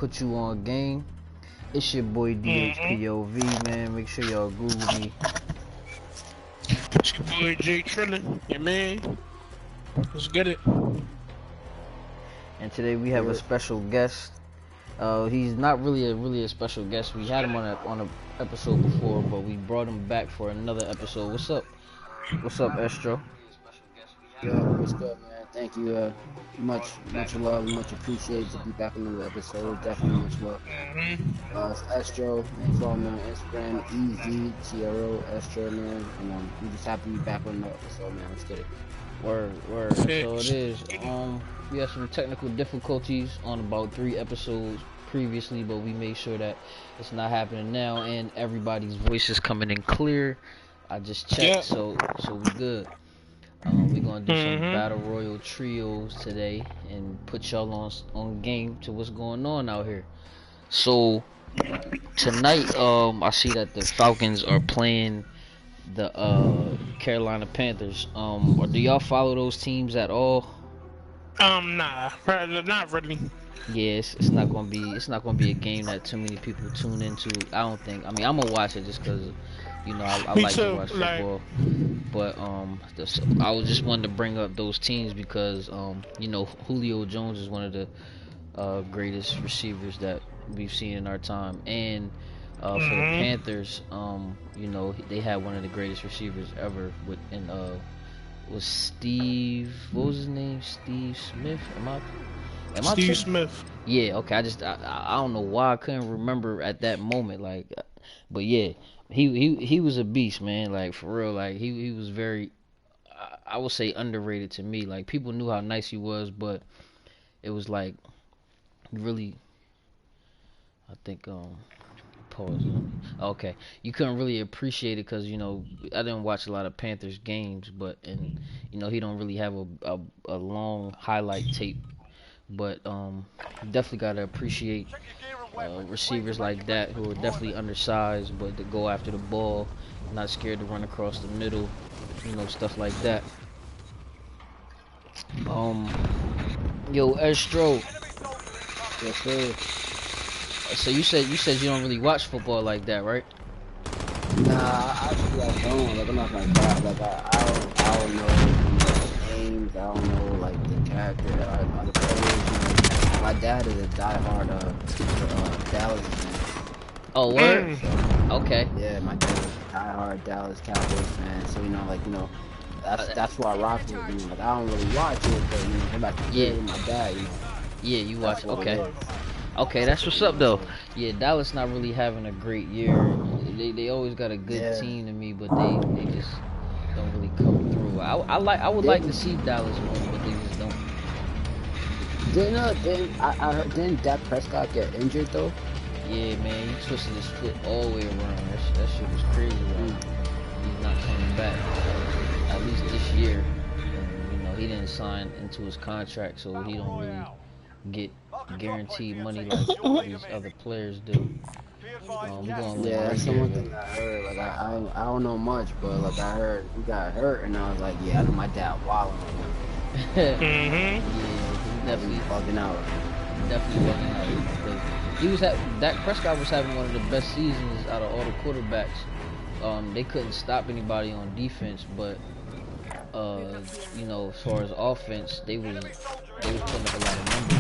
put you on game. It's your boy DHPOV, man. Make sure y'all Google me. It's your boy Jay Trillin, yeah man. Let's get it. And today we have a special guest. He's not really a special guest. We had him on a episode before, but we brought him back for another episode. What's up? What's up, Estro? Yo, what's good, man? Thank you. Much love, much appreciated to be back on another episode. Definitely much love. It's Estro. Follow me on Instagram, EZTRO Estro, man. And I'm just happy to be back on another episode, man. Let's get it. Word. So it is. We had some technical difficulties on about 3 episodes previously, but we made sure that it's not happening now, and everybody's voice is coming in clear. I just checked, so we good. We're gonna do some battle royal trios today and put y'all on game to what's going on out here. So tonight, I see that the Falcons are playing the Carolina Panthers. Do y'all follow those teams at all? Nah, not really. Yeah, it's not gonna be a game that too many people tune into. I don't think. I mean, I'm gonna watch it just because, you know, I like to watch football. But I was just wanted to bring up those teams because you know, Julio Jones is one of the greatest receivers that we've seen in our time, and for the Panthers, you know, they had one of the greatest receivers ever was Steve. What was his name? Steve Smith. Steve Smith. Yeah. Okay. I don't know why I couldn't remember at that moment. Like, but yeah, he was a beast, man. Like, for real. Like, he was very, I would say, underrated to me. Like, people knew how nice he was, but it was like really. I think pause. Okay, you couldn't really appreciate it because, you know, I didn't watch a lot of Panthers games, and you know, he don't really have a long highlight tape, but definitely gotta appreciate receivers like that who are definitely undersized but to go after the ball, not scared to run across the middle, you know, stuff like that. Yo, Estro. Yes, sir. So you said you don't really watch football like that, right? Nah, actually I don't. Like, I'm not gonna lie. Like, I don't know the names. I don't know, like, the character of the players. You know, my dad is a diehard Dallas fan. Oh, word? So, okay. Yeah, my dad is a diehard Dallas Cowboys fan. So, you know, like, you know, that's why I rock with him. Like, I don't really watch it, but, you know, I'm about to with my dad, you know. Yeah, you watch. Okay. Okay, that's what's up though. Yeah, Dallas not really having a great year. They always got a good team to me, but they just don't really come through. I would like to see Dallas win, but they just don't. Didn't Dak Prescott get injured though? Yeah, man, he twisted his foot all the way around. That shit was crazy. Right? He's not coming back, at least this year. And, you know, he didn't sign into his contract, so he don't really get guaranteed money like these other players do. That's the one thing I heard. Like, I don't know much, but like, I heard he got hurt, and I was like, yeah, I know my dad wilding on him. Yeah, he's definitely bugging out. Because Dak Prescott was having one of the best seasons out of all the quarterbacks. They couldn't stop anybody on defense, but you know, as far as offense, they was putting up a lot of numbers.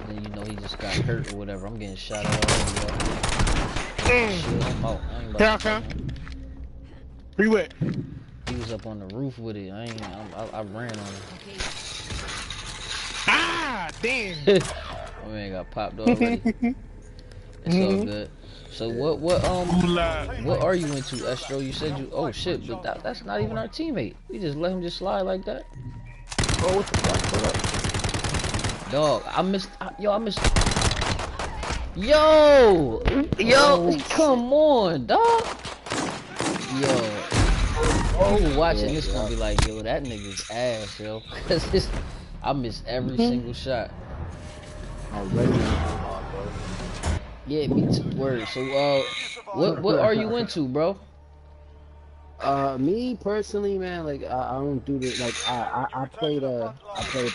Then, you know, he just got hurt or whatever. I'm getting shot out already. Shit, I'm out. I ain't about to Where you at? He was up on the roof with it. I ran on him. Ah, damn. My man got popped already. It's all good. So what are you into, Estro? You said you, oh shit, but that's not even our teammate. We just let him just slide like that. Oh, what the fuck? Hold up. Dog, I missed. Yo, come on, dog. Yo, watching this gonna be like, yo, that nigga's ass, yo. Cause I missed every single shot. Yeah, me too. Word. So, what are you into, bro? Me personally, man, like I don't do the like I played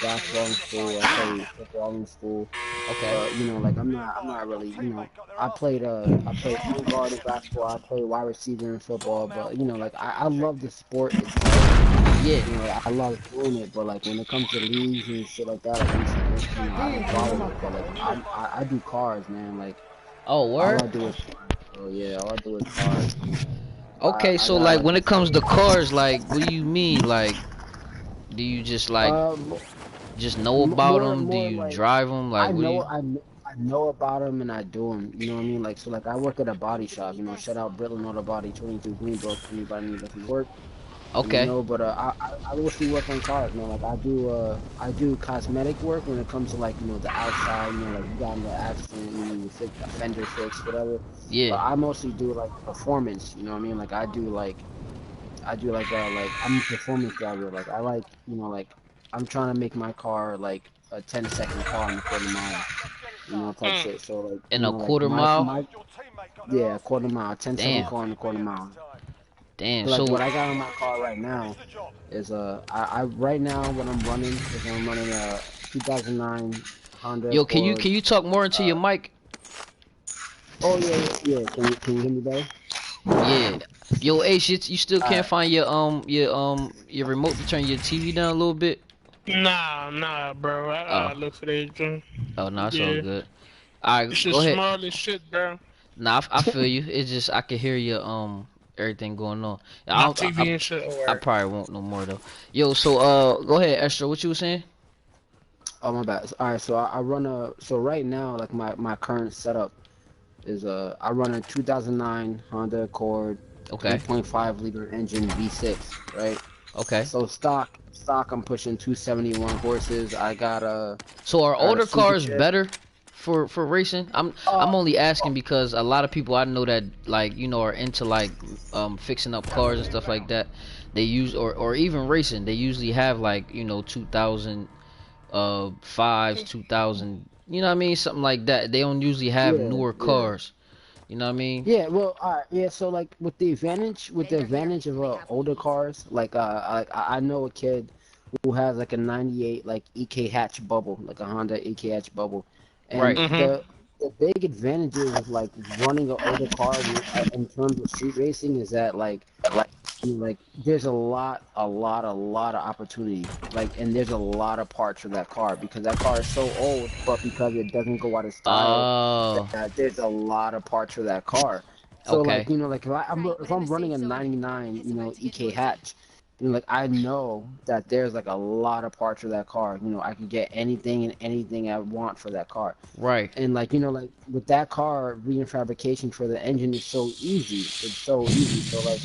basketball in school. I played football in school. Okay. But like I'm not really I played point guard in basketball. I played wide receiver in football. But like I love the sport itself. Yeah. Like I love doing it. But like when it comes to leagues and shit like that, like I don't follow it. But like I do cars, man. Like Oh, all word. I do is cars. So yeah, all I do is cars. Okay, I so got like like when a it comes to cars, like what do you mean? Like, do you just like um just know about them? Do more you like drive them? Like, I what do know you? I kn- I know about them and I do them. You know what I mean? Like so, like I work at a body shop. Shout out Brittle Auto Body, 22 Greenbrook. Anybody need looking for work? Let me Okay. know. But I mostly work on cars, man. Like I do cosmetic work when it comes to like the outside. Like you got in the accident, you need to fix a fender fix, whatever. Yeah. But I mostly do like performance. You know what I mean? Like I do like I'm a performance driver. Like I like like I'm trying to make my car like a 10-second car in a quarter mile. Type Mm. shit. So like In a like quarter mile. my yeah, a quarter mile, 10-second Damn. car in a quarter mile. Damn. So like So, what I got on my car right now is I right now what I'm running is I'm running a 2009 Honda yo, can you Accord. can you talk more into your Uh, mic? oh yeah. Can you hear me better? Yeah. Yo, Ace, you still All can't right. find your remote to turn your TV down a little bit? Nah, bro. I Oh. gotta look for that joint. Oh, no, it's all Yeah. good. All It's right, go just ahead. small as shit, bro. Nah, I feel you. It's just I can hear your everything going on. My I TV and shit. I Alright. probably won't no more though. Yo, so go ahead, Esther. What you was saying? Oh my bad. All right. So I run so right now like my current setup is I run a 2009 Honda Accord Okay, 3.5 liter engine V6, right? okay. So stock I'm pushing 271 horses. So are I got a older super cars chip. better for racing? Uh I'm only asking because a lot of people I know that like are into like fixing up cars and stuff like that. They use or even racing. They usually have like 2000 fives, 2000. You know what I mean? Something like that. They don't usually have yeah, newer yeah. cars. You know what I mean? Yeah, well, all right, yeah. So like with the advantage of older cars, like I know a kid who has like a '98 like EK hatch bubble, like a Honda EK hatch bubble, and Right. Mm-hmm. the big advantages of like running an older car in terms of street racing is that like there's a lot of opportunity, like, and there's a lot of parts for that car because that car is so old, but because it doesn't go out of style, Oh, there's a lot of parts for that car. So like okay. like if I'm running a '99 EK hatch, like I know that there's like a lot of parts for that car. I can get anything and anything I want for that car. Right. And like like with that car, refabrication for the engine is so easy. It's so easy. So like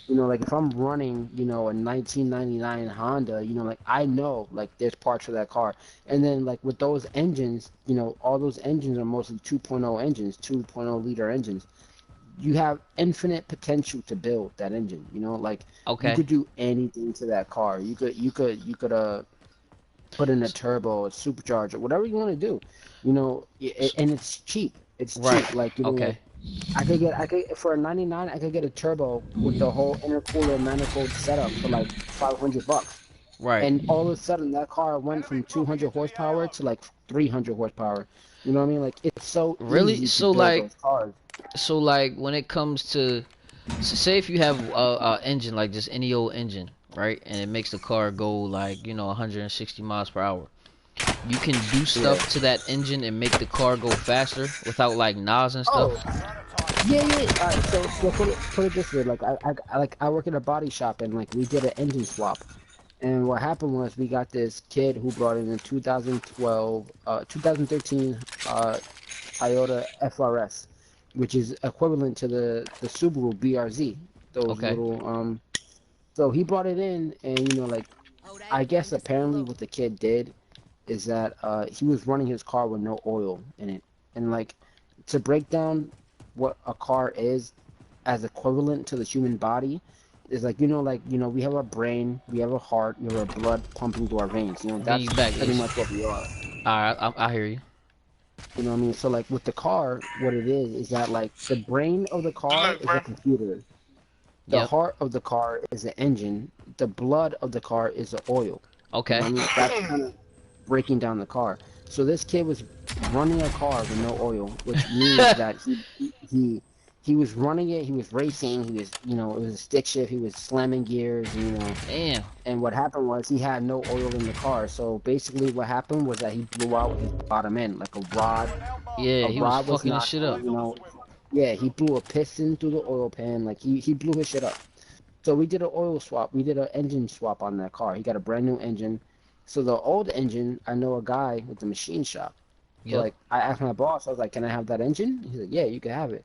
like if I'm running, a 1999 Honda, like I know like there's parts for that car. And then like with those engines, all those engines are mostly 2.0 engines, 2.0 liter engines. You have infinite potential to build that engine, like you Okay. could do anything to that car. You could put in a S- turbo, a supercharger, whatever you want to do. s- And it's cheap. It's right. cheap. Like, like Okay. I could for a 99, I could get a turbo with the whole intercooler manifold setup for like $500. Right. And all of a sudden that car went from 200 horsepower to like 300 horsepower. You know what I mean? Like it's so Really? easy to build those cars. So like when it comes to say if you have a engine like just any old engine, right? And it makes the car go like, 160 miles per hour. You can do Yeah. stuff to that engine and make the car go faster without like NOS and stuff. Oh, yeah. All right, so put it this way, like I work at a body shop and like we did an engine swap. And what happened was we got this kid who brought in a 2013 Toyota FRS, which is equivalent to the Subaru BRZ. Those Okay. little So he brought it in, and like I guess apparently what the kid did is that he was running his car with no oil in it, and like to break down what a car is as equivalent to the human body is like we have a brain, we have a heart, we have our blood pumping through our veins. I'm getting That's you back, pretty Ace. much what we are. Alright, I hear you. You know what I mean? So like with the car, what it is that like the brain of the car Look, is a bro. computer. The Yep. heart of the car is the engine. The blood of the car is the oil. You know Okay. what I mean? That's kind of breaking down the car. So this kid was running a car with no oil, which means that he was running it. He was racing. He was, it was a stick shift. He was slamming gears, Damn. and what happened was he had no oil in the car. So basically, what happened was that he blew out his bottom end, like a rod. Yeah, A he was rod was fucking his not, shit up. yeah, he blew a piston through the oil pan. Like he blew his shit up. So we did an oil swap. We did an engine swap on that car. He got a brand new engine. So the old engine, I know a guy with the machine shop. So Yep. like I asked my boss, I was like, "Can I have that engine?" He's like, "Yeah, you can have it."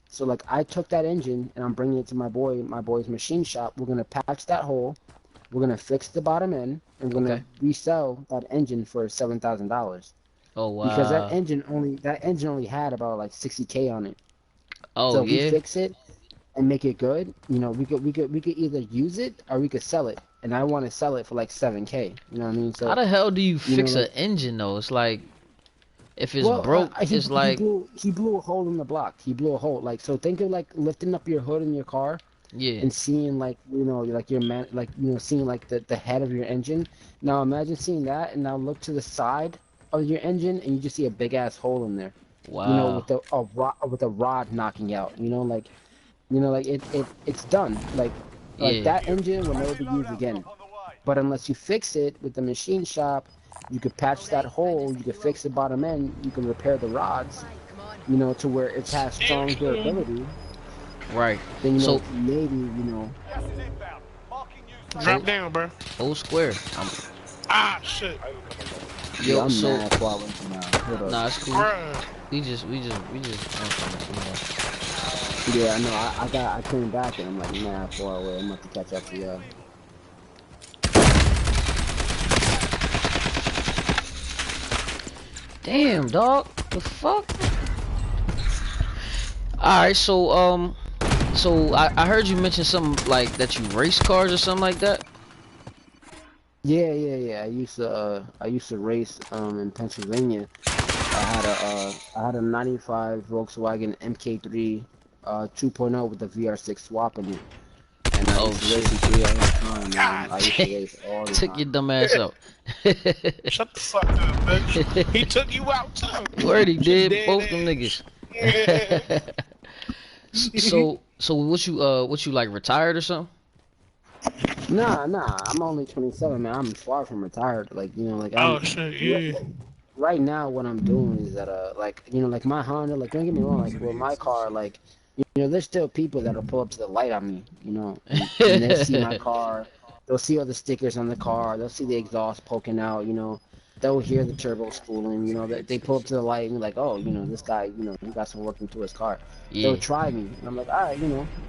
So like I took that engine and I'm bringing it to my boy's machine shop. We're gonna patch that hole. We're gonna fix the bottom end, and we're gonna Okay. resell that engine for $7,000 Oh because wow. that engine only had about like 60K on it. Oh So if we yeah. fix it and make it good, we could either use it or we could sell it. And I want to sell it for like 7K. You know what I mean? How So the hell do you fix like an engine though? It's like if it's well, broke, he it's like he blew a hole in the block. He blew a hole. Like so, think of like lifting up your hood in your car yeah. and seeing like like your man like seeing like the head of your engine. Now imagine seeing that and now look to the side of your engine and you just see a big ass hole in there. Wow. With a rod knocking out. Like it's done. Like Yeah. that engine will never be used again. But unless you fix it with the machine shop, you could patch that hole, you could fix the bottom end, you can repair the rods, to where it has strong durability. Right. Then So maybe Drop down, bro. old square. Ah, shit. yeah, Yo. I'm So mad quality now. Hold up. nah, it's cool. Bruh. We just. Yeah, I know. I came back and I'm like mad far away. I'm about to catch up to y'all. Damn, dog. The fuck. All right. So I heard you mention something like that you race cars or something like that. Yeah. I used to race in Pennsylvania. I had a '95 Volkswagen MK3 2.0 with the VR6 swap in it. And I Oh used to race shit. in 3 all the time, man. God I used to damn. race all the Took your time. dumb ass out. Shut the fuck up, bitch. He took you out too. Word he Just did. dead Both them ass. niggas. So what you like retired or something? Nah. I'm only 27, man. I'm far from retired. Like, Oh shit, yeah. right now what I'm doing is that like my Honda, like don't get me wrong, like with my car, like there's still people that'll pull up to the light on me, and they see my car, they'll see all the stickers on the car, they'll see the exhaust poking out, they'll hear the turbo spooling, they pull up to the light and be like, oh, this guy, he got some work into his car. They'll Yeah. try me, and I'm like, all right,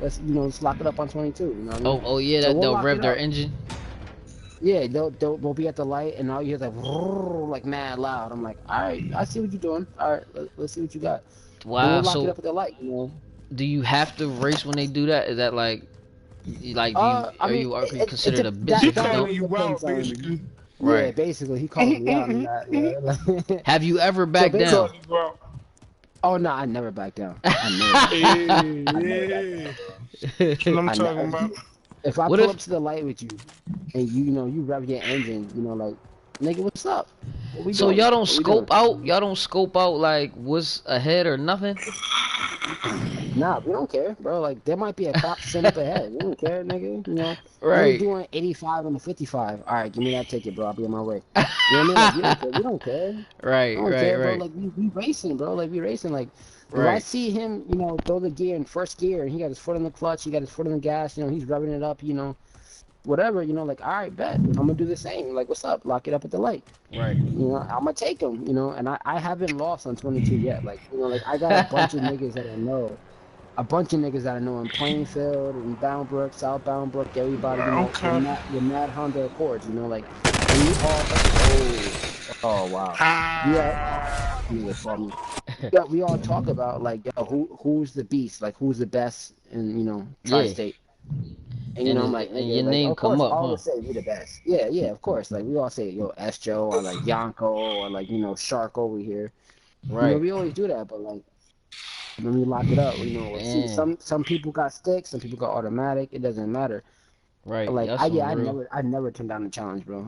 let's lock it up on 22, you know what I mean? Oh yeah, So that we'll they'll lock rev it their up. engine. Yeah, they'll be at the light, and all you hear is like mad loud. I'm like, all right, I see what you're doing. All right, let's see what you got, and we'll Wow. lock it So up at the light. do you have to race when they do that? Is that like do you I mean, are you it's considered a a He bitch if you that calling don't? really you depends out, on. basically. Yeah, Right. basically, he calls me out on that. Yeah. Have you ever So backed He basically, down? calling you out. oh no, I never back down. I never back down. I never back Yeah. down, bro. That's what I'm talking If about. if I What pull if up to the light with you, and you rev your engine, like, nigga, what's up? What we so doing? y'all don't What we doing? scope out? Y'all don't scope out like what's ahead or nothing? Nah, we don't care, bro. Like there might be a cop sitting up ahead. We don't care, nigga. Only Right. doing 85 and a 55. All right, give me that ticket, bro. I'll be on my way. You know what I mean? Like we don't care. We don't care. I Right, don't right, care, bro. right, Like we racing, bro. Like we racing. Like if I right, see him, throw the gear in first gear and he got his foot on the clutch, he got his foot on the gas, he's revving it up, whatever, like, all right, bet. I'm gonna do the same. Like, what's up? Lock it up at the light. right. I'm gonna take him, and I haven't lost on 22 yet. Like, like I got a bunch of niggas that I know. A bunch of niggas that I know in Plainfield, in Bound Brook, South Bound Brook, everybody, Okay. with mad Honda Accords, like, and we all, oh wow, we all, Ah. nigga call me. Yeah, we all talk about like, yo, who's the beast, like, who's the best in, Yeah, tri-state, and and I'm like, and your nigga, like, name of come course, up, all huh? would say we the best. Yeah, of course, like, we all say, yo, S Joe, or like Yonko, or like, Shark over here. Right. We always do that, but like. When we lock it up, see, Man, some people got sticks, some people got automatic. It doesn't matter. right? Like That's some real. I never turn down the challenge, bro.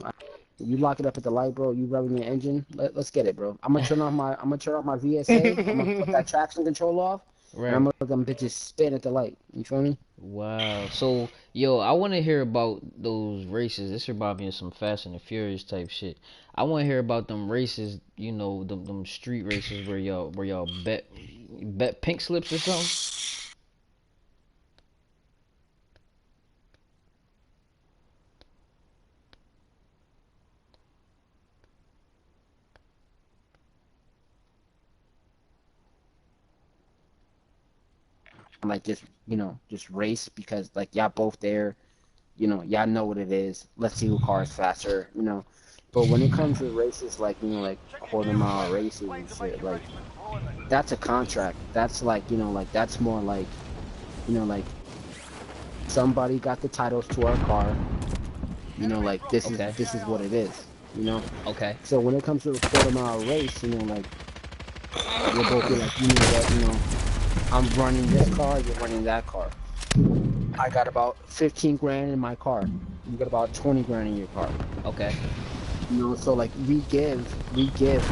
You lock it up at the light, bro. You revving your engine. Let's get it, bro. I'm gonna turn off my VSA. I'm gonna put that traction control off, and I'm Right. gonna let them bitches spin at the light. You feel me? Wow. So, yo, I want to hear about those races. This reminds me of some Fast and the Furious type shit. I want to hear about them races. You know, them street races where y'all bet pink slips or something. Like just race because like y'all both there. Y'all know what it is. Let's see who car is faster. But when it comes to races like like quarter-mile races and shit, like that's a contract. That's like like that's more like somebody got the titles to our car. Like Okay. this is what it is. Okay. So when it comes to a quarter-mile race, like we'll both be like, you know what, I'm running this car, you're running that car. I got about 15 grand in my car. You got about 20 grand in your car. Okay. So like we give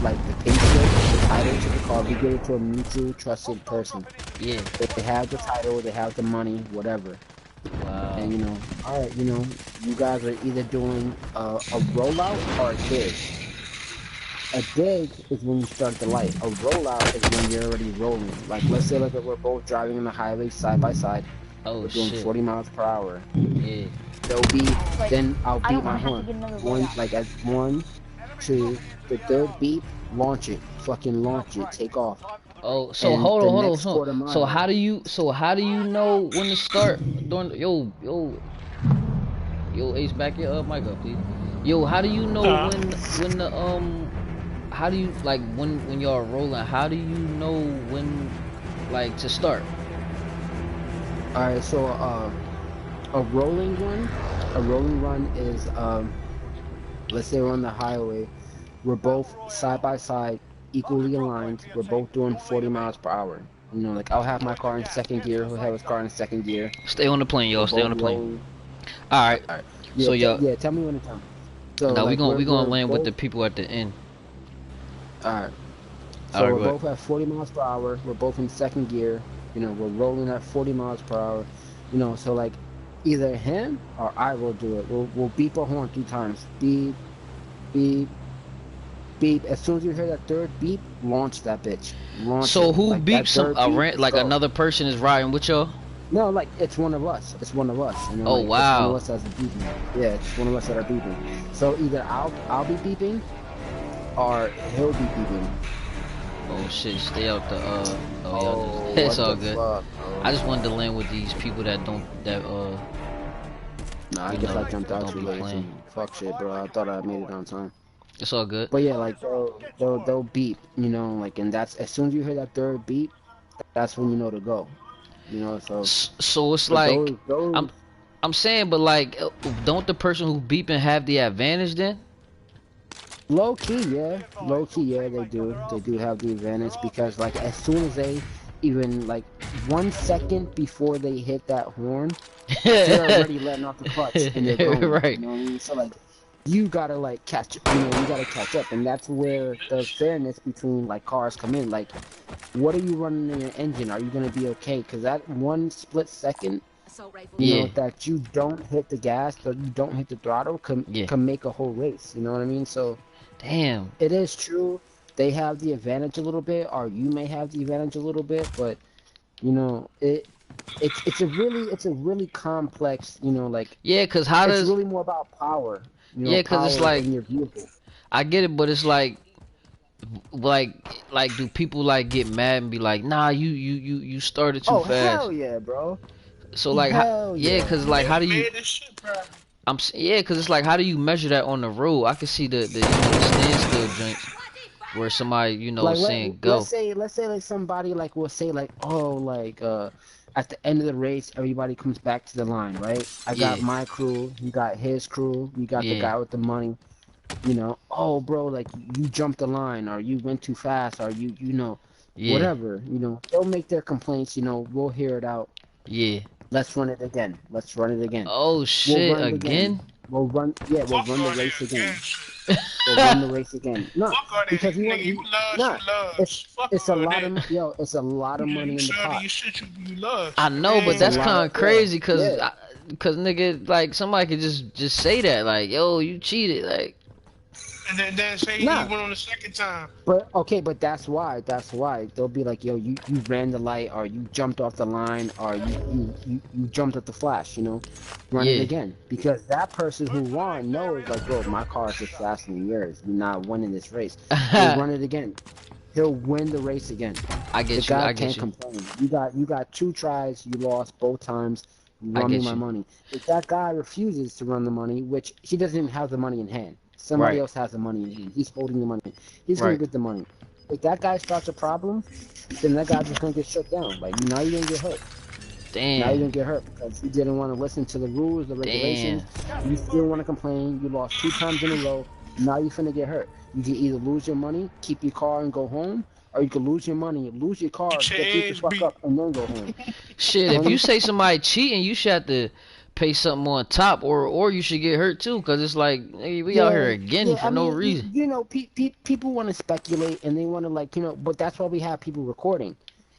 like the pay slip, the title to the car. We give it to a mutual trusted person. Yeah. They have the title, they have the money, whatever. Wow. And all right, you guys are either doing a rollout or a dig. A dig is when you start the light. A rollout is when you're already rolling. Like let's say like we're both driving on the highway side by side. Oh We're doing shit. 40 miles per hour. Yeah. There'll be Like, then I'll I beat don't my want to have to horn. get another One layout. like as one, two, the third beep, launch it. Fucking launch it. Take off. Oh, so And the hold on. next quarter mile. So how do you know when to start during yo Ace, back your mic up, please. Yo, how do you know uh, when the how do you like when y'all rolling, how do you know when like to start? Alright, so a rolling run, is let's say we're on the highway. We're both side by side, equally aligned. We're both doing 40 miles per hour. Like I'll have my car in second gear, he'll have his car in second gear. Stay on the plane, We're y'all. Stay on both the plane. rolling. Alright. Alright. So y'all Yeah, tell me when to come. So now like we gonna we're land with the both people at the end. alright. So Alright, we're go ahead. both at 40 miles per hour. We're both in second gear. We're rolling at 40 miles per hour. So like either him or I will do it. We'll beep a horn 3 times. Beep, beep, beep. As soon as you hear that third beep, launch that bitch. Launch So it. who Like beeps that some third a beep, rant let's like go. another person is riding with y'all? No, like it's one of us. It's one of us. Oh Like it's one of wow. us that's beeping. Yeah, it's one of us that are beeping. So either I'll be beeping or he'll be beeping. Oh shit, stay out the oh y'all just Oh, it's what all the good. fuck, I bro? just wanted to land with these people that Nah, I you guess I know, jumped out don't too be late. playing. Some fuck shit, bro. I thought I made it on time. It's all good. But yeah, like they'll beep, like, and that's as soon as you hear that third beep, that's when you know to go. So So it's but like I'm those I'm saying, but like, don't the person who beeping have the advantage then? low key, yeah, they do have the advantage because like as soon as they even like 1 second before they hit that horn, they're already letting off the clutch and they're going. You Right. know what I mean? So like you gotta like catch you gotta catch up, and that's where the fairness between like cars come in. Like what are you running in your engine? Are you gonna be okay? Because that one split second, Yeah. that you don't hit the gas, that you don't hit the throttle, Yeah. can make a whole race. You know what I mean? So Damn. it is true they have the advantage a little bit, or you may have the advantage a little bit, but it's a really complex. Like Yeah, cause how it's does really more about power. yeah, cause it's Power like in your vehicle. I get it, but it's like do people like get mad and be like, nah, you started too Oh fast. hell yeah, bro! So like, Hell yeah, yeah. cause like, how do you? mad as shit, bro. Yeah, cause it's like, how do you measure that on the road? I can see the the standstill joints where somebody is Like saying let's go. say like somebody like will say like, oh, like at the end of the race everybody comes back to the line, right? I got Yeah, my crew, you got his crew, you got the yeah, guy with the money. Oh bro, like you jumped the line or you went too fast or you Yeah. whatever. They'll make their complaints. We'll hear it out. Yeah. Let's run it again. Let's run it again. Oh We'll shit, run it again. again? We'll run. Yeah, we'll Fuck run the all race that gang again. shit. We'll run the race again. No, Fuck all that, because nigga. You loves, you nah. It's loves. Fuck it's a all lot that. of it's a lot of You money in the selling pot. your shit you loves. I You know, but It's a that's mean? lot kind of of crazy, yeah. cause nigga, like somebody could just say that, like, yo, you cheated, like, And then say he Nah, went on the second time. but okay, but that's why. That's why they'll be like, yo, you ran the light, or you jumped off the line, or you jumped at the flash. Run it yeah. again, because that person who won knows, like, bro, my car is just faster than yours. You're not winning this race. We'll run it again. He'll win the race again. I The get you, guy I get can't you, complain. You got 2 tries. You lost both times. I Run me get my you. money. If that guy refuses to run the money, which he doesn't even have the money in hand, somebody Right, else has the money in hand. He's holding the money. He's gonna right. get the money. If that guy starts a problem, then that guy's just gonna get shut down. Like, now you're gonna get hurt. Now you're Damn, gonna get hurt because you didn't want to listen to the rules, the regulations. damn. You still want to complain. You lost 2 times in a row. Now you're finna get hurt. You can either lose your money, keep your car, and go home, or you can lose your money, lose your car, Get your get beat the ass fuck beat. up, and then go home. Shit, if you say somebody cheating, you should have to pay something on top, or you should get hurt too, cause it's like, hey, we out here Yeah, again yeah. for I no mean, reason. people want to speculate and they want to, like, but that's why we have people recording.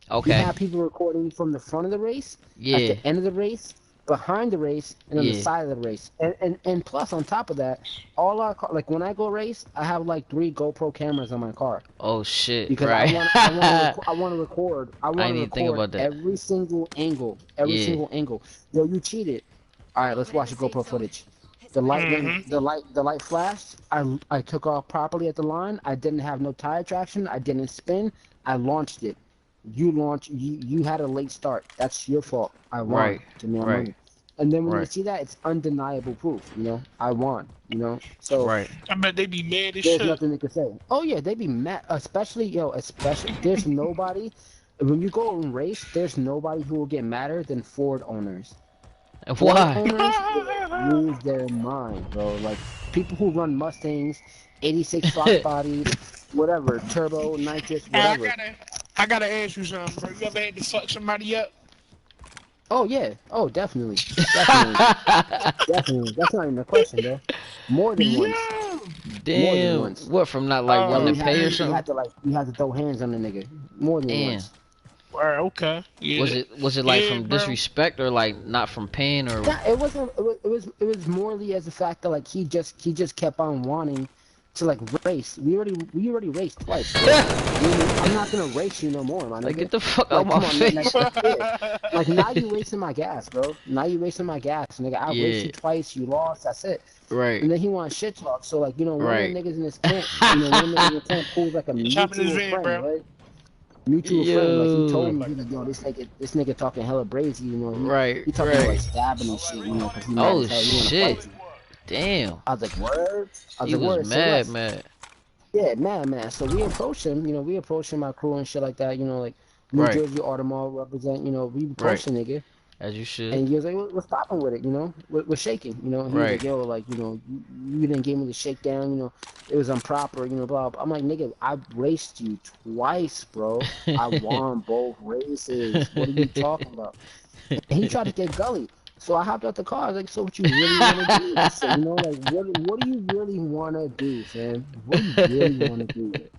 We Okay, have people recording from the front of the race, at yeah, the end of the race, behind the race, and on the yeah. side of the race. And plus, on top of that, all our like when I go race, I have like 3 GoPro cameras on my car Oh shit, because right. I want to record I didn't even think about that. every single angle, every Yeah, single angle. Yo, you cheated. All right, let's watch the GoPro footage. The light went, Mm-hmm. the light flashed. I took off properly at the line. I didn't have no tire traction. I didn't spin. I launched it. You had a late start. That's your fault. I won. right, Give me my right, money. And then when they right, see that, it's undeniable proof. I won. So right. I bet they be mad as there's shit. nothing they can say. Oh yeah, they be mad. Especially there's nobody. When you go and race, there's nobody who will get madder than Ford owners. Ford Why? owners will lose their mind, bro. Like, people who run Mustangs, 86 Fox bodies, whatever, turbo, nitrous, Hey, whatever. I gotta ask you something, bro. You ever had to fuck somebody up? Oh yeah, oh definitely, definitely, definitely. That's not even a question, bro. More than once, Yeah. more than Damn. once. What, from not like Like, wanting Oh to we had pay or to, man. we something? had to like, we had to throw hands on the nigga more than Damn. once. Alright, okay. Was Yeah. it like Yeah, from bro. disrespect or like not from pain or? Yeah, it wasn't. It was morely as the fact that, like, he just kept on wanting to, like, race. We already raced twice, bro. I'm not gonna race you no more, my Like, nigga. get the fuck out Like, my come on, like, face. yeah. Like, now you wasting my gas, bro. Now you wasting my gas, nigga. I raced Yeah. you twice, you lost. That's it. Right. And then he wants shit talk. So, like, one of the Right. niggas in this camp, one of the niggas in the camp pulls like a Just hop in this mutual van, friend, bro. right? Mutual friend. Like, he told Yo. me, he's like, yo, this nigga talking hella brazy, Right. he talking about, like, Right. stabbing and shit, because he mad Oh as hell. He wanna fight shit. you. Damn. I was like, word? I was He like, was word. So mad, let's, mad. yeah, man. So we approached him, my crew and shit like that, like New Right. Jersey Audemars represent, we Right. approached the nigga. As you should. And he was like, we're stopping with it, we're shaking, And he was like, Right. yo, like, you didn't give me the shakedown, it was improper, blah, blah. I'm like, nigga, I raced you twice, bro. I won both races. What are you talking about? And he tried to get gully. So I hopped out the car. I was like, so what you really want to do with this shit? Like, what do you really want to do, fam? What do you really want to do with it?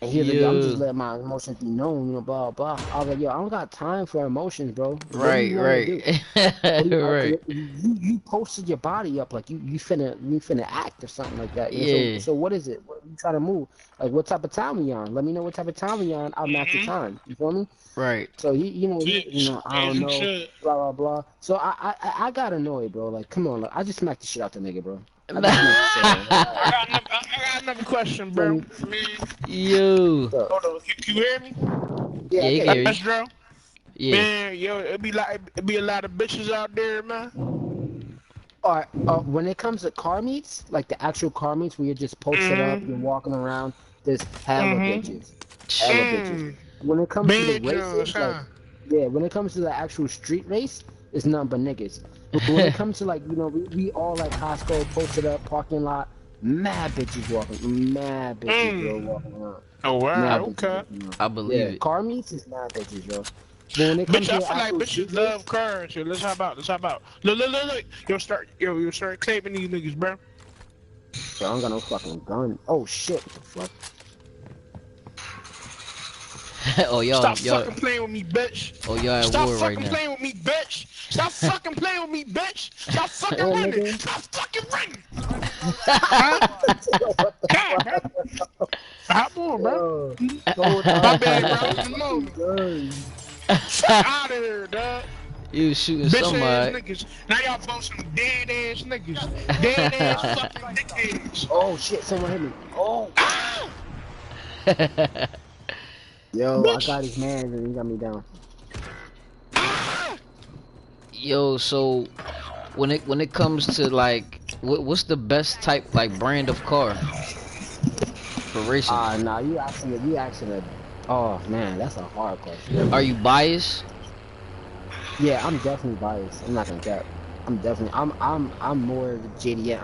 And he was like, yo, I'm just Yo. letting my emotions be known, blah, blah. I was like, yo, I don't got time for emotions, bro. What do you Right. want to do? Right. What do Right. you posted your body up like you finna act or something like that. So Yeah. so what is it? What you trying to move? Like, what type of time we on? Let me know what type of time we on. I'll match your Mm-hmm. time. You feel me? Right. So I As don't you know, should. blah blah blah. So I got annoyed, bro. Like, come on, like, I just smacked the shit out the nigga, bro. I just smacked the shit out of him. I got another question, bro. Man, Man, Yo. so, hold on. You hear me? yeah, Yeah, I he get can you. hear That's you. Dro. Yeah. Man, yo, it be a lot of bitches out there, man. All right, when it comes to car meets, like the actual car meets where you're just posted up, you're Mm-hmm. walking around, there's hella Mm-hmm. bitches, hella bitches. When it comes to the Bad Jones, races, like, huh? yeah, when it comes to the actual street race, it's nothing but niggas. But when it comes to, like, we all like Costco, posted up, parking lot, Mad bitches walking, mad bitches, bro, Mm. walking around. Oh wow, I Mad bitches okay. walking around. I believe Yeah, it. car meets is mad bitches, bro. But when it comes Bitch, to I the feel like actual bitches love supers, cars. Yo, let's hop out. Let's hop out. Look. You'll start claiming these niggas, bro. I don't got no fucking gun. Oh shit, what the fuck? Oh Stop y'all fucking playing with me, bitch. oh y'all at Stop war right fucking now. playing with me, bitch. Stop fucking playing with me, bitch. Stop fucking Yeah, running. nigga. Stop fucking running. Huh? What the God, bro. fuck? Hop on, bro. Yo, hold My up, bad, bro. bro. Got In a the fucking moment. gun. Fuck out of here, dog. You was shooting Bitch ass somebody. niggas. Now y'all both some dead ass niggas. Dead ass fucking dickheads. Oh shit, someone hit me. Oh, Ah! yo, I got his Bitch. man and he got me down. Ah! Yo, so when it comes to like what's the best type like brand of car for racing? Nah, you asking a. Oh man, that's a hard question. Are you biased? Yeah, I'm definitely biased. I'm not gonna cap. I'm more JDM.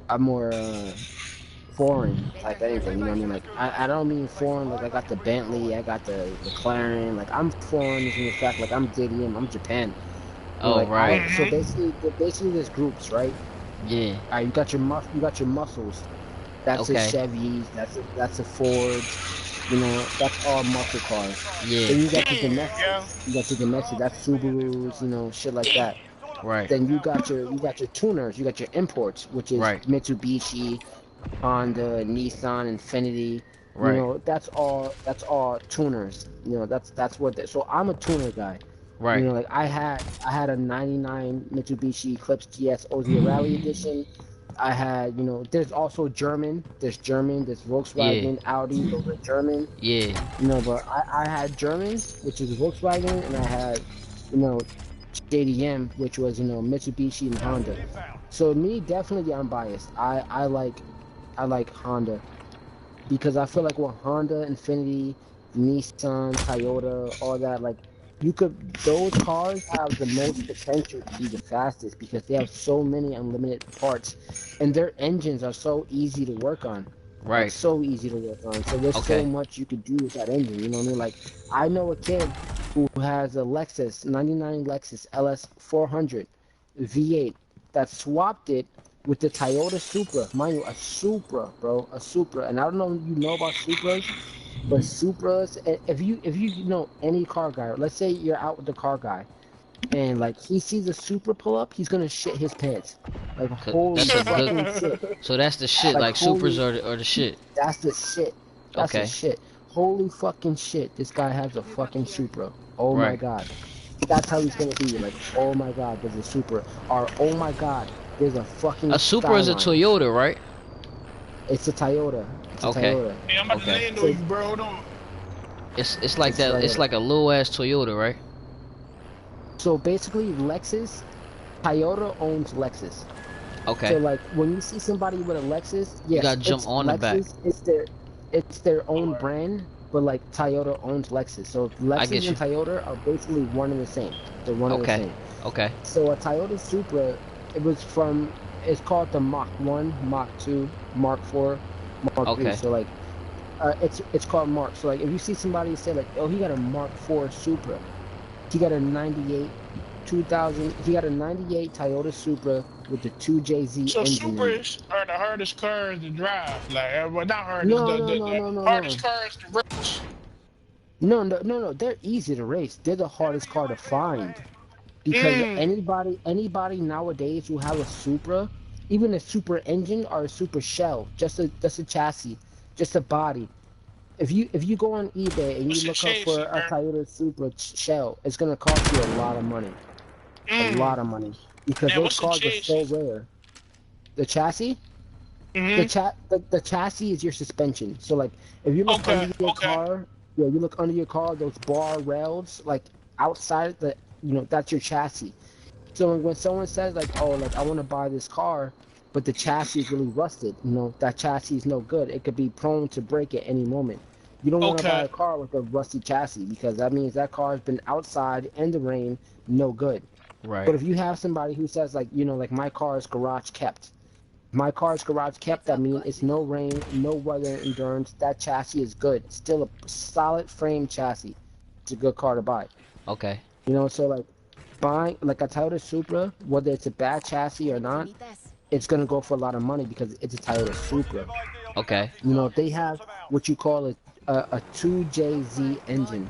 I'm more foreign type anything. You know what I mean? Like I don't mean foreign like I got the Bentley, I got the McLaren. Like I'm foreign in the fact like I'm JDM. I'm Japan. You know, Oh like right. I so Mm-hmm. basically there's groups, right? Yeah. All right, you got your muscles. That's a Okay. Chevy. That's a Fords. You know, that's all muscle cars. Yeah. Then you got your Damn, domestic. yo. You got your domestic. That's Subarus. You know, shit like Damn. that. Right. Then you got your tuners. You got your imports, which is Right. Mitsubishi, Honda, Nissan, Infinity. You Right. know, that's all tuners. You know, that's what. So I'm a tuner guy. You Right. know, like I had a '99 Mitsubishi Eclipse GS OZ Rally Edition. I had, there's also German. There's Yeah. Volkswagen, Audi. Those are German. Yeah. But I had German, which is Volkswagen, and I had, you know, JDM, which was, Mitsubishi and Honda. So me, definitely, I'm biased. I like Honda because I feel like with Honda, Infinity, Nissan, Toyota, all that, like those cars have the most potential to be the fastest because they have so many unlimited parts, and their engines are so easy to work on, like Right. so easy to work on. So there's so Okay. much you could do with that engine. You know what I mean? Like I know a kid who has a Lexus '99 Lexus LS 400 V8 that swapped it with the Toyota Supra, mind you, a Supra, bro, a Supra. And I don't know if you know about Supras, but Supras, if you know any car guy, let's say you're out with the car guy, and like he sees a Supra pull up, he's gonna shit his pants, like That's holy a good. fucking shit, So that's the shit. like Like supers holy, are the shit. that's the shit, that's the Okay. shit, holy fucking shit. This guy has a fucking Supra. Oh my Right. god, that's how he's gonna be. Like, oh my god, there's a Supra, or oh my god, there's a fucking A super is a Skyline. Toyota, right? It's a Toyota. It's a Okay. Toyota. Hey, I'm about to Okay. land on So you, bro. Hold on. It's like it's a that. It's Toyota. like a little ass Toyota, right? So basically, Lexus, Toyota owns Lexus. So Okay. like when you see somebody with a Lexus, You yes, gotta jump it's on the back. Lexus. It's their own brand, but like Toyota owns Lexus. So I Lexus get and you. Toyota are basically one and the same. They're one and the Okay. same. Okay. So a Toyota Supra, it's called the Mach 1, Mach 2, Mark 4, Mark 3. Okay. So like it's called Mark. So like if you see somebody say like, oh, he got a Mark 4 Supra, he got a 98 2000, he got a 98 Toyota Supra with the 2JZ So engine in it. Supras are the hardest cars to drive. Like, well, not hardest, No, the, no, the, no, the no, no, hardest no. cars to race. No, no, no, no. They're easy to race. They're the hardest car to find because Mm. anybody nowadays who have a Supra, even a Supra engine or a Supra shell, just a chassis, just a body. If you go on eBay and you What's a look up for chassis, a bro? Toyota Supra shell, it's gonna cost you a lot of money, a Mm. lot of money, because Now, those what's a cars are so chassis? rare. The chassis, the Mm-hmm. chat, the chassis is your suspension. So like, if you look Okay, under your okay. car, yeah, you look under your car, those bar rails, like outside that's your chassis. So when someone says like, oh, like I want to buy this car, but the chassis is really rusted, that chassis is no good. It could be prone to break at any moment. You don't want to buy Okay. a car with a rusty chassis because that means that car has been outside in the rain, no good. But Right. if you have somebody who says like, like my car is garage kept, My car's garage kept. I mean, it's no rain, no weather endurance. That chassis is good. Still a solid frame chassis. It's a good car to buy. Okay. You know, so like buying like a Toyota Supra, whether it's a bad chassis or not, it's gonna go for a lot of money because it's a Toyota Supra. Okay. You know, they have what you call a 2JZ engine,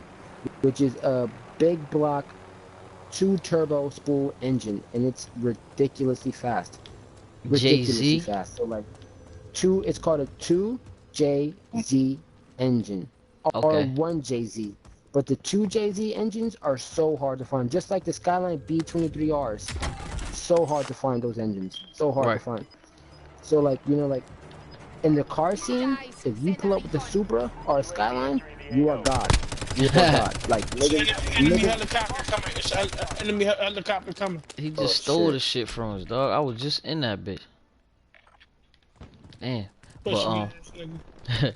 which is a big block two turbo spool engine, and it's ridiculously fast. Jay Ridiculously Z. fast. So like it's called a 2JZ engine or Okay. 1JZ. But the 2JZ engines are so hard to find, just like the Skyline B23Rs. So hard to find those engines. So hard to Right. find. So like, you know, like in the car scene, if you pull up with a Supra or a Skyline, you are God. You are God. Like Enemy niggas. helicopter coming. It's enemy helicopter coming. He Oh just stole the shit. shit from us, dog. I was just in that bitch. Damn. But Pushing me, this nigga.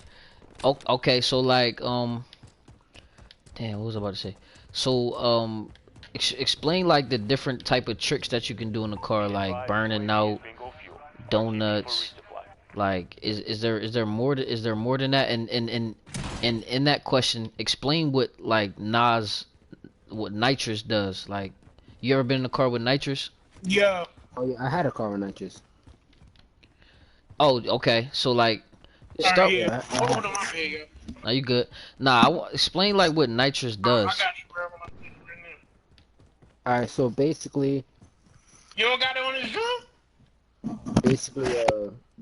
okay, so like damn, what was I about to say? So explain like the different type of tricks that you can do in the car, like burning out donuts. Like is there more is there more than that? And in that question, explain what like what nitrous does. Like, you ever been in a car with nitrous? Yeah. Oh yeah, I had a car with nitrous. Oh, okay. So like, Alright, start. yeah. Yeah, I Hold had. on, my bad, yo. Now you good? Nah, explain like what nitrous I does. got you, bro. I'm right now. All right, so You don't got it on this basically,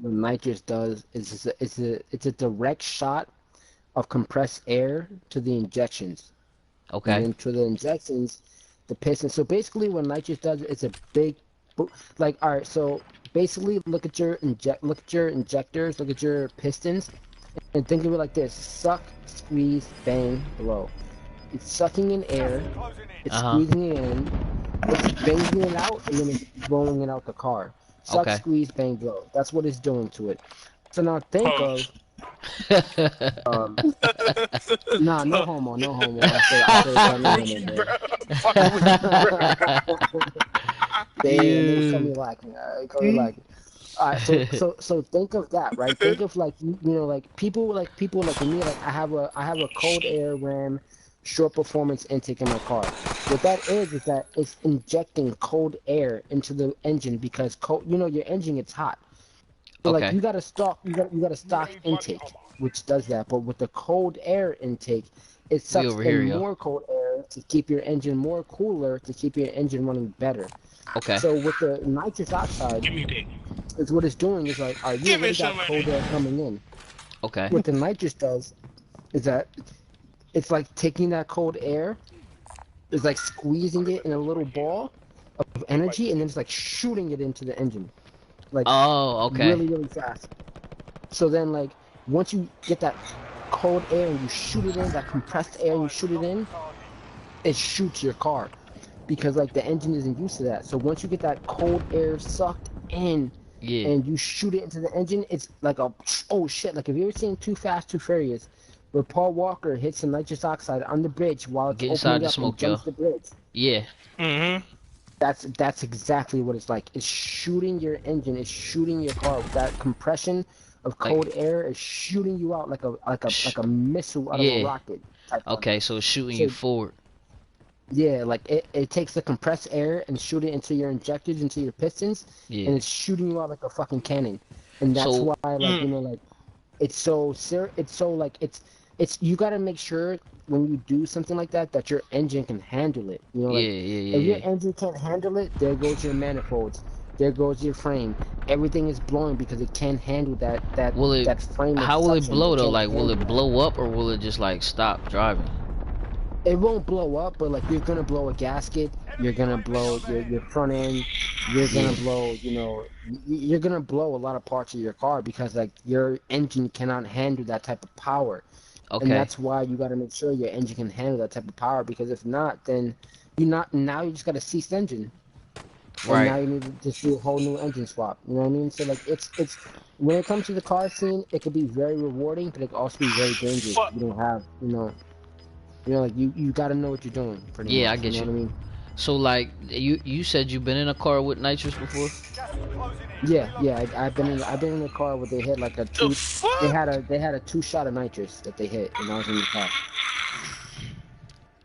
what nitrous does is it's a direct shot of compressed air to the injections, and Okay. then to the injections, the piston. So basically, what nitrous does, it's a big, like, all right. So basically, look at your injectors, look at your pistons, and think of it like this: suck, squeeze, bang, blow. It's sucking in air, it's Uh huh. squeezing it in, it's banging it out, and then it's blowing it out the car. Suck, Okay. squeeze, bang, blow. That's what it's doing to it. So now think Pause. of um, nah, no homo, no homo. I say it's not no With homo, you, bro. man. I'm fucking with you, bro. Yeah, niggas call Yeah. me lacking. Call me lacking. All right, so think of that, right? Think of like you know like people like me, like I have a cold air ram short performance intake in my car. What that is that it's injecting cold air into the engine because cold, your engine gets hot. So like Okay. you got a stock intake which does that, but with the cold air intake, it We sucks over in here, yo. more cold air to keep your engine more cooler to keep your engine running better. Okay. So with the nitrous oxide, Give me that. is what it's doing is like, all right, you Give me already got some of cold air that. coming in. Okay. What the nitrous does is that it's like taking that cold air, is like squeezing it in a little ball of energy, and then it's like shooting it into the engine, like Oh, okay. really, really fast. So then, like, once you get that cold air and you shoot it in, that compressed air, and you shoot it in, it shoots your car because like the engine isn't used to that. So once you get that cold air sucked in Yeah. and you shoot it into the engine, it's like oh shit. Like, have you ever seen Too Fast, Too Furious, where Paul Walker hits some nitrous oxide on the bridge while it's Get inside opening the up and smoke, yo. jumps the bridge? Yeah. Mm-hmm. That's exactly what it's like. It's shooting your engine. It's shooting your car with that compression of Like, cold air. Is shooting you out like a like a sh like a missile out of a yeah. rocket type of. Okay, so it's shooting you So forward. yeah, like it takes the compressed air and shoot it into your injectors, into your pistons, Yeah. and it's shooting you out like a fucking cannon. And that's So, why, like, Mm. like it's so like it's you got to make sure when you do something like that that your engine can handle it. yeah, Like, yeah, if yeah, your yeah. engine can't handle it, there goes your manifolds, there goes your frame. Everything is blowing because it can't handle Will it, that frame of how will it suction. blow It though? can't Like, will handle it that. blow up or will it just like stop driving? It won't blow up, but like you're gonna blow a gasket, you're gonna blow your front end, you're gonna Yeah. blow, you're gonna blow a lot of parts of your car because like your engine cannot handle that type of power. And Okay. that's why you got to make sure your engine can handle that type of power, because if not, then you not now you just got a ceased engine, and now Right. you need to just do a whole new engine swap. You know what I mean? So like it's when it comes to the car scene, it could be very rewarding, but it can also be very dangerous if Fuck. you don't have like you got to know what you're doing pretty Yeah, I much. You get know you. what I mean? So like you said you've been in a car with nitrous before? Yeah. I've been in the car where they hit like a The two. fuck? They had a 2 shot of nitrous that they hit, and I was in the car.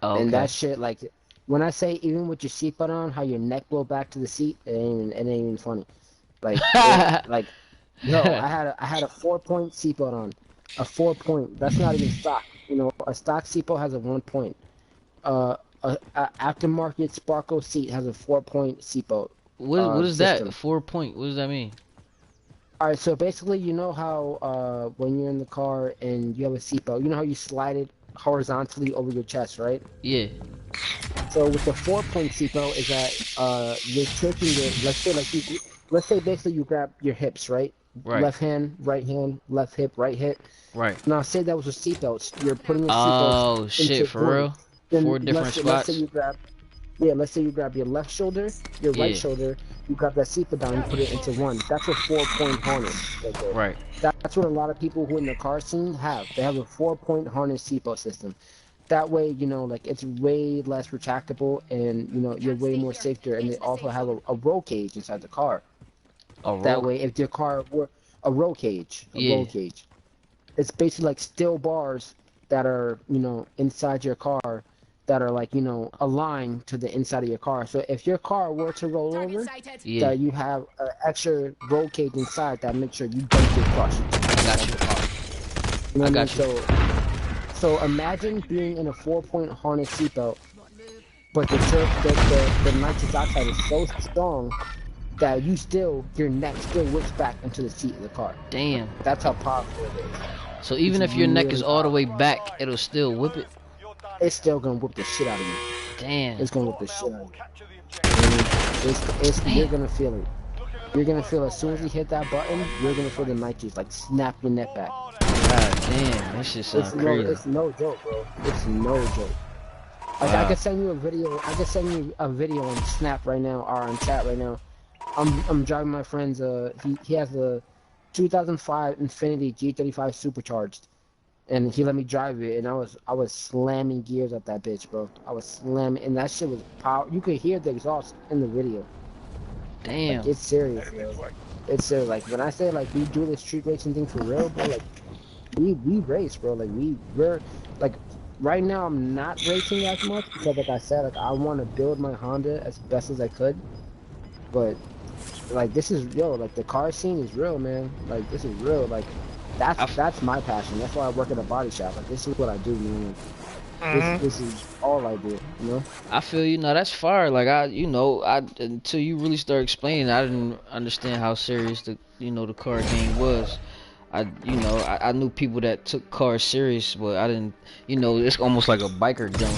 Oh, And okay. that shit, like, when I say even with your seatbelt on, how your neck blow back to the seat, it ain't even funny. Like, yo, I had a 4 point seatbelt on, a 4 point. That's not even stock. A stock seatbelt has a 1 point. A aftermarket Sparko seat has a 4 point seatbelt What is that? system. 4 point. What does that mean? All right, so basically, you know how when you're in the car and you have a seatbelt, you know how you slide it horizontally over your chest, right? Yeah. So with the 4 point seatbelt is that you're taking your, let's say basically you grab your hips, right? Right. Left hand, left hip, right hip. Right. Now say that was a seatbelts. You're putting your seatbelts Oh shit, into for one. real? Then Four different let's say spots? you grab, yeah, let's say you grab your left shoulder, your right Yeah. shoulder, you grab that seatbelt down, you put it into one. That's a 4 point harness right there. Right. That's what a lot of people who in the car scene have. They have a 4 point harness seatbelt system. That way, like it's way less retractable, and you're way more safer. And they also have a roll cage inside the car. A That roll. way, if your car were a roll Yeah. cage, it's basically like steel bars that are inside your car that are like aligned to the inside of your car. So if your car were to roll over, Yeah. that you have an extra roll cage inside that makes sure you don't get crushed I got inside you. the car. You know I what I mean? got you. So imagine being in a 4 point harness seatbelt, but the nitrous oxide is so strong that your neck still whips back into the seat of the car. Damn. That's how powerful it is. So It's even if your neck is really all the way powerful. back, it'll still whip it? It's still gonna whip the shit out of you. Damn. It's gonna whip the shit out of you. I mean, you're Damn. gonna feel it. You're gonna feel as soon as you hit that button, you're gonna feel the nitrous like snap your neck back. God damn. That shit sound crazy. It's no joke, bro. It's no joke. Like I Wow. could send you a video. I could send you a video on Snap right now or on chat right now. I'm driving my friend's. He has a 2005 Infiniti G35 supercharged, and he let me drive it, and I was slamming gears at that bitch, bro. I was slamming, and that shit was power. You could hear the exhaust in the video. Like Damn. it's serious, bro. It's serious. Like when I say like we do this street racing thing for real, bro. Like we race, bro. Like we're like right now I'm not racing as much because like I said, like I want to build my Honda as best as I could. But like this is like the car scene is real, man. Like this is real. Like I, f- that's my passion. That's why I work at a body shop. Like this is what I do, man. This is all I do, you know? I feel you. No, that's fire. Like until you really start explaining, I didn't understand how serious the car game was. I knew people that took cars serious, but I didn't, it's almost like a biker gang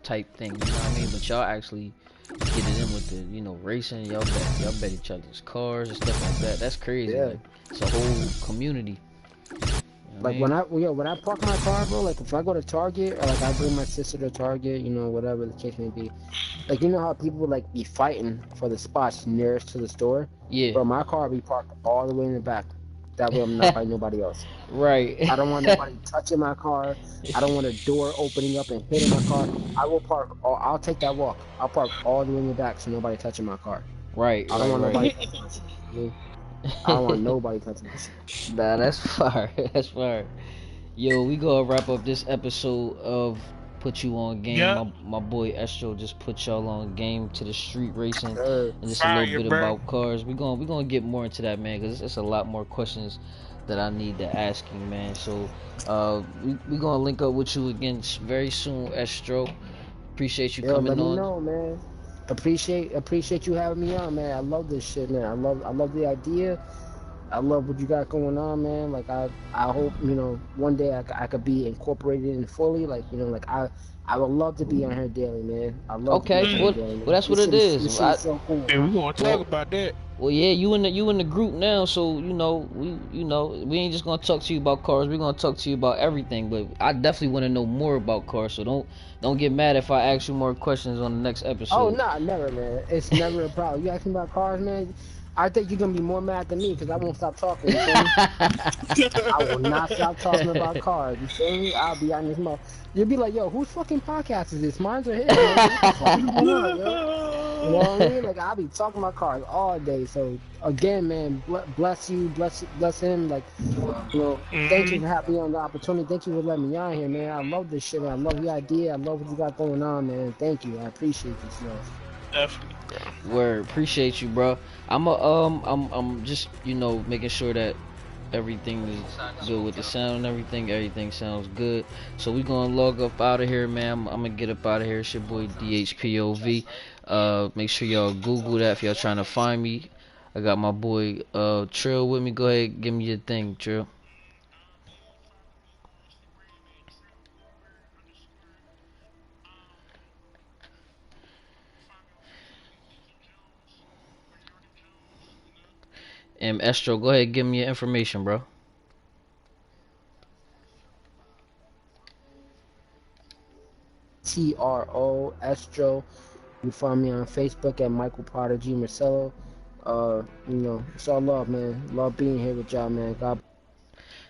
type thing, you know what I mean? But y'all actually get it in with racing. Y'all bet each other's cars and stuff like that. That's crazy. Yeah. Like, it's a whole community. You know what I Like mean? when I park my car, bro, like if I go to Target or like I bring my sister to Target, whatever the case may be. Like you know how people would like be fighting for the spots nearest to the store? Yeah. Bro, my car be parked all the way in the back. That way I'm not by nobody else. Right. I don't want nobody touching my car. I don't want a door opening up and hitting my car. I'll take that walk. I'll park all the way in the back so nobody touching my car. Right, I don't right, want right. nobody touching my shit. You know? I don't want nobody touching my shit. Nah, that's fire. That's fire. Yo, we gonna wrap up this episode of Put You On Game. Yep. My boy Estro just put y'all on game to the street racing and just a little Fire, bit bro. about cars. We gonna get more into that, man, because it's a lot more questions that I need to ask you, man. So, we gonna link up with you again very soon, Estro. Appreciate you Yo, let coming me on. know, man. Appreciate you having me on, man. I love this shit, man. I love the idea. I love what you got going on, man. Like I hope one day I could be incorporated in fully. Like like I would love to be on here daily, man. I love to be Okay, on here Mm. daily, well man. that's what it is. This shit is so cool. And we gonna talk Well, about that. Well, yeah, you in the group now, so we ain't just gonna talk to you about cars. We're gonna talk to you about everything. But I definitely want to know more about cars. So don't get mad if I ask you more questions on the next Oh episode. nah, never, man. It's never a problem. You ask me about cars, man. I think you're gonna be more mad than me because I won't stop talking. You feel me? I will not stop talking about cars. You feel me? I'll be on this mouth. You'll be like, yo, whose fucking podcast is this? Mine's or his, man? What the fuck is going on, yo? You know what I mean? Like, I'll be talking about cars all day. So, again, man, bless you, bless him. Like, thank you for having me on the opportunity. Thank you for letting me on here, man. I love this shit. I love the idea. I love what you got going on, man. Thank you. I appreciate this, yo. Definitely, bro. Word, appreciate you, bro. I'm just making sure that everything is good with the sound and everything. Everything sounds good. So we gonna log up out of here, man. I'm gonna get up out of here. It's your boy DHPOV. Make sure y'all Google that if y'all trying to find me. I got my boy Trill with me. Go ahead, give me your thing, Trill. And Estro, go ahead, give me your information, bro. TRO Estro. You find me on Facebook at Michael Potter G Marcello. It's all love, man. Love being here with y'all, man. God